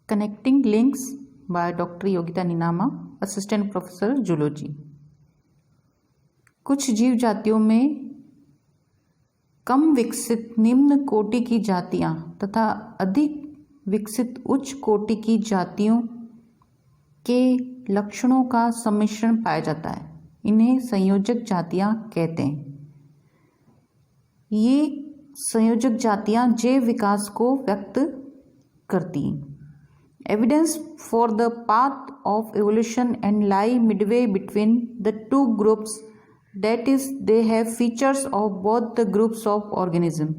Connecting links by doctor Yogita Ninama, assistant professor zoology. कुछ जीव जातियों में कम विकसित निम्न कोटि की जातियां तथा अधिक विकसित उच्च कोटि की जातियों के लक्षणों का सम्मिश्रण पाया जाता है। इन्हें संयोजक जातियां कहते हैं। ये संयोजक जातियां जैव विकास को व्यक्त करती हैं। Evidence for the path of evolution and lie midway between the two groups, that is, they have features of both the groups of organism.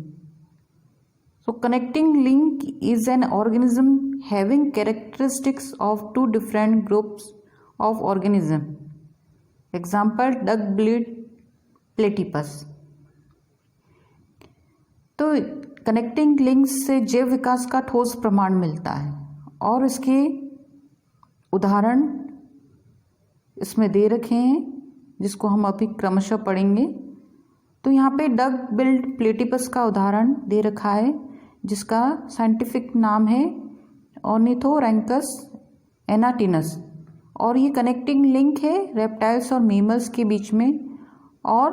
So, connecting link is an organism having characteristics of two different groups of organism. Example, duck-billed platypus. तो connecting links से जैव विकास का ठोस प्रमाण मिलता है और इसके उदाहरण इसमें दे रखे हैं जिसको हम अभी क्रमशः पढ़ेंगे। तो यहाँ पे डक बिल्ड प्लेटिपस का उदाहरण दे रखा है जिसका साइंटिफिक नाम है ऑर्निथोरैंकस एनाटिनस, और ये कनेक्टिंग लिंक है रेप्टाइल्स और मैमल्स के बीच में, और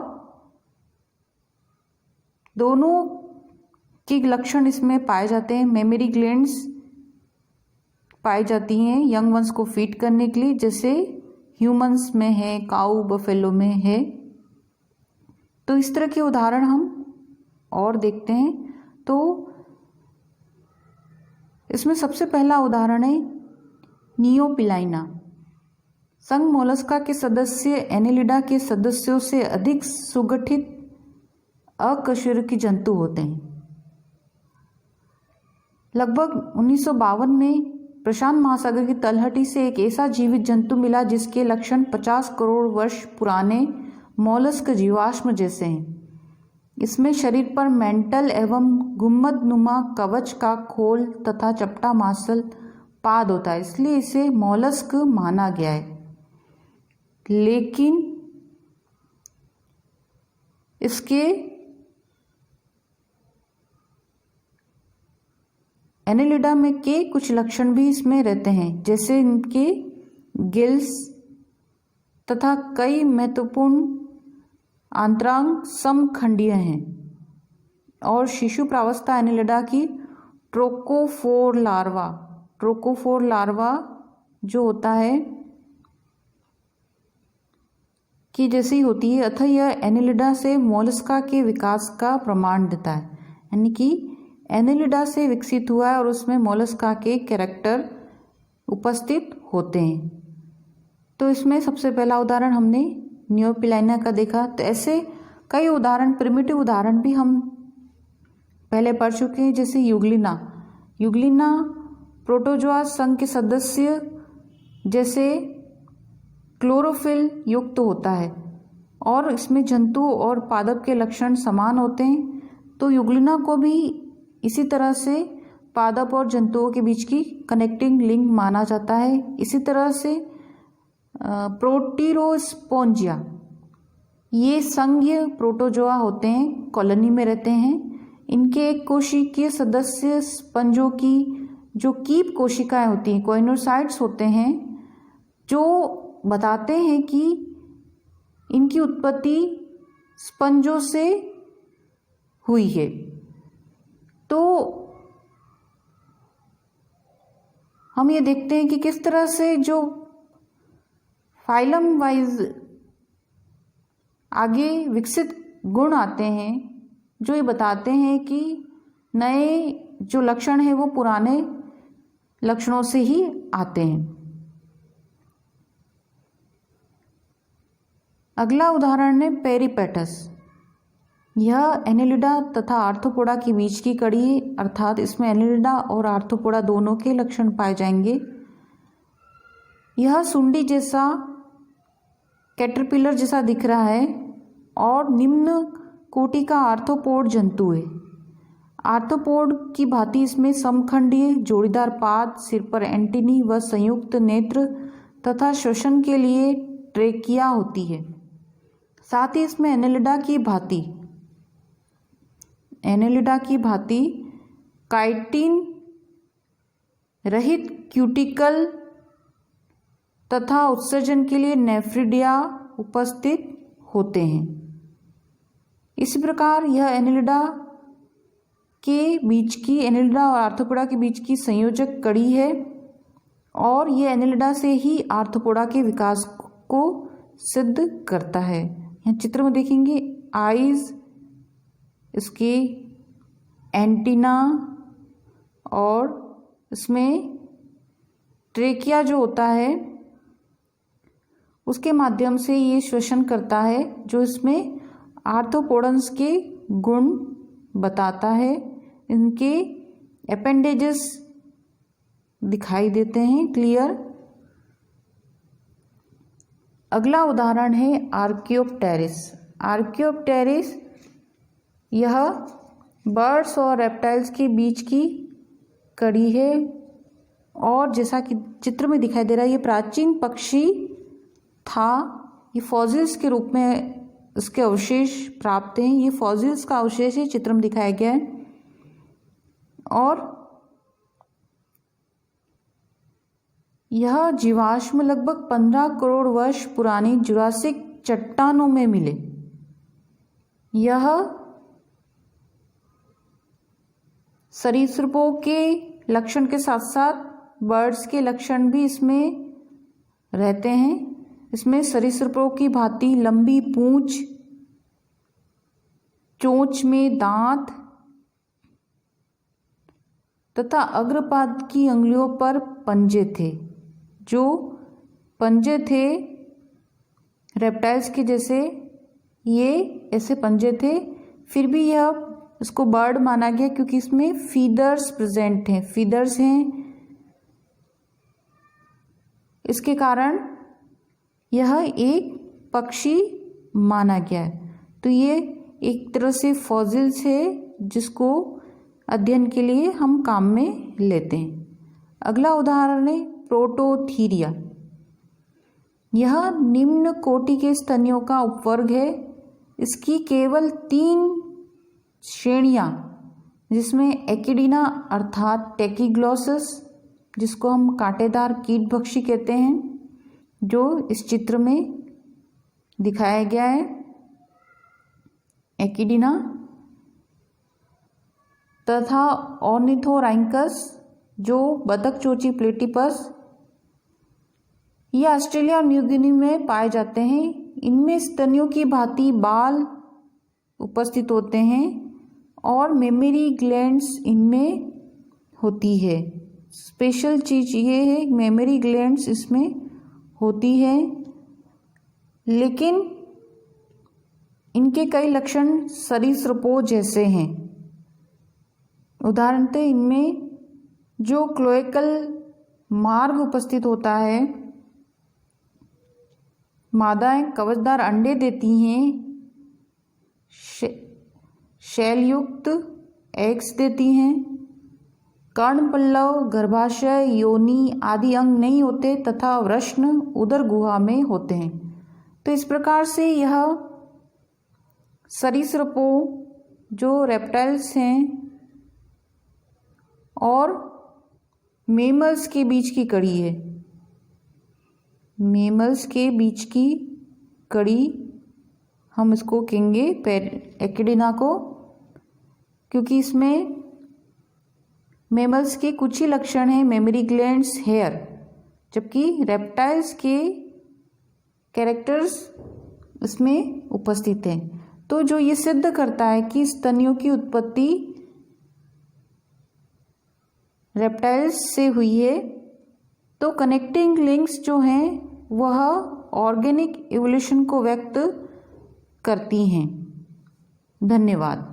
दोनों के लक्षण इसमें पाए जाते हैं। मेमरी ग्लैंड्स पाई जाती हैं यंग वंस को फीड करने के लिए, जैसे ह्यूमंस में है, काऊ बफेलो में है। तो इस तरह के उदाहरण हम और देखते हैं। तो इसमें सबसे पहला उदाहरण है नियोपिलाइना। संघ मोलस्का के सदस्य एनेलिडा के सदस्यों से अधिक सुगठित अकशेरुकी जंतु होते हैं। लगभग 1952 में प्रशांत महासागर की तलहटी से एक ऐसा जीवित जंतु मिला जिसके लक्षण 50 करोड़ वर्ष पुराने मोलस्क जीवाश्म जैसे हैं। इसमें शरीर पर मेंटल एवं गुम्बदनुमा कवच का खोल तथा चपटा मांसल पाद होता है, इसलिए इसे मोलस्क माना गया है। लेकिन इसके एनेलिडा में के कुछ लक्षण भी इसमें रहते हैं, जैसे इनके गिल्स तथा कई महत्वपूर्ण आंतरांग समखंडीय हैं। और शिशु प्रावस्था एनेलिडा की ट्रोकोफोर लार्वा जो होता है कि जैसी होती है, अतः यह एनेलिडा से मोलस्का के विकास का प्रमाण देता है, यानी कि एनेलिडा से विकसित हुआ है और उसमें मोलस्का के कैरेक्टर उपस्थित होते हैं। तो इसमें सबसे पहला उदाहरण हमने नियोपिलाइना का देखा। तो ऐसे कई उदाहरण, प्रिमिटिव उदाहरण भी हम पहले पढ़ चुके हैं, जैसे यूग्लिना प्रोटोजोआ संघ के सदस्य जैसे क्लोरोफिल युक्त होता है और इसमें जंतु और पादप के लक्षण समान होते हैं। तो यूग्लिना को भी इसी तरह से पादप और जंतुओं के बीच की कनेक्टिंग लिंक माना जाता है। इसी तरह से प्रोटीरोस्पोंजिया, ये संघीय प्रोटोजोआ होते हैं, कॉलोनी में रहते हैं। इनके एक कोशिकीय सदस्य स्पंजों की जो कीप कोशिकाएं होती हैं, कोइनोसाइट्स होते हैं, जो बताते हैं कि इनकी उत्पत्ति स्पंजों से हुई है। तो हम ये देखते हैं कि किस तरह से जो फाइलम वाइज आगे विकसित गुण आते हैं, जो ये बताते हैं कि नए जो लक्षण हैं वो पुराने लक्षणों से ही आते हैं। अगला उदाहरण है पेरिपेटस। यह एनेलिडा तथा आर्थ्रोपोडा के बीच की कड़ी है, अर्थात इसमें एनेलिडा और आर्थ्रोपोडा दोनों के लक्षण पाए जाएंगे। यह सुंडी जैसा, कैटरपिलर जैसा दिख रहा है और निम्न कोटि का आर्थ्रोपोड जंतु है। आर्थ्रोपोड की भांति इसमें समखंडीय जोड़ीदार पाद, सिर पर एंटीनी व संयुक्त नेत्र तथा श्वसन के लिए ट्रेकिया होती है। साथ ही इसमें एनेलिडा की भांति काइटिन रहित क्यूटिकल तथा उत्सर्जन के लिए नेफ्रिडिया उपस्थित होते हैं। इस प्रकार यह एनेलिडा और आर्थ्रोपोडा के बीच की संयोजक कड़ी है और यह एनेलिडा से ही आर्थ्रोपोडा के विकास को सिद्ध करता है। यहाँ चित्र में देखेंगे आइज, इसके एंटीना और इसमें ट्रेकिया जो होता है उसके माध्यम से ये श्वसन करता है, जो इसमें आर्थ्रोपोडन्स के गुण बताता है। इनके अपेंडेजेस दिखाई देते हैं क्लियर। अगला उदाहरण है आर्कियोप्टेरिस। आर्कियोप्टेरिस यह बर्ड्स और रेप्टाइल्स के बीच की कड़ी है और जैसा कि चित्र में दिखाई दे रहा है ये प्राचीन पक्षी था। ये फॉसिल्स के रूप में इसके अवशेष प्राप्त हैं। ये फॉसिल्स का अवशेष है, चित्र में दिखाया गया है। और यह जीवाश्म लगभग 15 करोड़ वर्ष पुरानी जुरासिक चट्टानों में मिले। यह सरीसृपों के लक्षण के साथ साथ बर्ड्स के लक्षण भी इसमें रहते हैं। इसमें सरीसृपों की भांति लंबी पूंछ, चोंच में दांत तथा अग्रपाद की अंगुलियों पर पंजे थे। जो पंजे थे रेप्टाइल्स के जैसे, ये ऐसे पंजे थे। फिर भी यह इसको बर्ड माना गया क्योंकि इसमें फीदर्स प्रेजेंट हैं, फीदर्स हैं। इसके कारण यह एक पक्षी माना गया है। तो ये एक तरह से फॉसिल्स है जिसको अध्ययन के लिए हम काम में लेते हैं। अगला उदाहरण है प्रोटोथीरिया। यह निम्न कोटि के स्तनियों का उपवर्ग है। इसकी केवल 3 श्रेणियां, जिसमें एकिडीना अर्थात टेकीग्लॉसस, जिसको हम कांटेदार कीटभक्षी कहते हैं, जो इस चित्र में दिखाया गया है, एकिडीना, तथा ऑर्निथोराइंकस जो बतख चोची प्लेटिपस, ये ऑस्ट्रेलिया और न्यू गिनी में पाए जाते हैं। इनमें स्तनियों की भांति बाल उपस्थित होते हैं और मेमरी ग्लैंड्स इनमें होती है। स्पेशल चीज ये है, मेमरी ग्लैंड्स इसमें होती है, लेकिन इनके कई लक्षण सरीसृपों जैसे हैं। उदाहरणतः इनमें जो क्लोएकल मार्ग उपस्थित होता है, मादाएं कवचदार अंडे देती हैं, शैलयुक्त एग्स देती हैं, कर्ण पल्लव, गर्भाशय, योनि आदि अंग नहीं होते तथा वृष्ण उदर गुहा में होते हैं। तो इस प्रकार से यह सरीसृपों जो रेप्टाइल्स हैं और मेमल्स के बीच की कड़ी है। मेमल्स के बीच की कड़ी हम इसको कहेंगे एकिडीना को, क्योंकि इसमें मेमल्स के कुछ ही लक्षण हैं, मेमरी ग्लैंड्स, हेयर, जबकि रेप्टाइल्स के कैरेक्टर्स इसमें उपस्थित हैं। तो जो ये सिद्ध करता है कि स्तनियों की उत्पत्ति रेप्टाइल्स से हुई है। तो कनेक्टिंग लिंक्स जो हैं वह ऑर्गेनिक इवोल्यूशन को व्यक्त करती हैं। धन्यवाद।